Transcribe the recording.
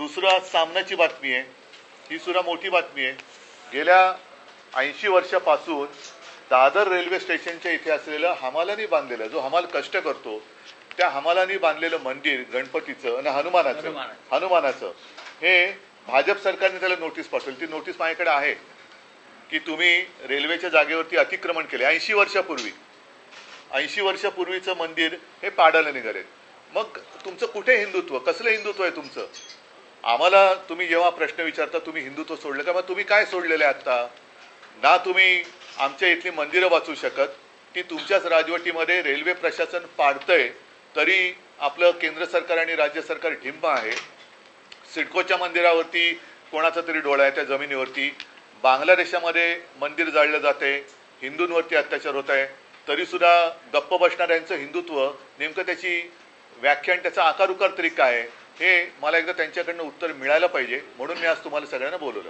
दुसरा सामनाची बातमी आहे, ही सुद्धा मोठी बातमी आहे। गेल्या 80 वर्षापासून दादर रेल्वे स्टेशनच्या इथे असलेलं हमालांनी बांधलेलं, जो हमाल कष्ट करतो त्या हमालांनी बांधलेलं मंदिर गणपतीचं आणि हनुमानाचं हे भाजप सरकारने त्याला नोटीस पाठवली। ती नोटीस माझ्याकडे आहे की तुम्ही रेल्वेच्या जागेवरती अतिक्रमण केले 80 वर्षापूर्वी। 80 वर्षापूर्वीचं मंदिर हे पाडायला निघाले। मग तुमचं कुठे हिंदुत्व, कसलं हिंदुत्व आहे तुमचं? आम्हाला तुम्ही जेव्हा प्रश्न विचारता तुम्ही हिंदुत्व सोडलं का, मग तुम्ही काय सोडलेलं आहे आता? ना तुम्ही आमच्या इथली मंदिरं वाचू शकत, ती तुमच्याच राजवटीमध्ये रेल्वे प्रशासन पाडतंय, तरी आपलं केंद्र सरकार आणि राज्य सरकार ढिंब आहे। सिडकोच्या मंदिरावरती कोणाचा तरी डोळा आहे, त्या जमिनीवरती बांगलादेशामध्ये मंदिर जाळलं जाते, हिंदूंवरती अत्याचार होत आहे, तरी सुद्धा गप्प बसणाऱ्यांचं हिंदुत्व नेमकं त्याची व्याख्या आणि त्याचा आकार उकार तरी काय आहे, हे मला एकदा त्यांच्याकडनं उत्तर मिळायला पाहिजे, म्हणून मी आज तुम्हाला सगळ्यांना बोलवलं।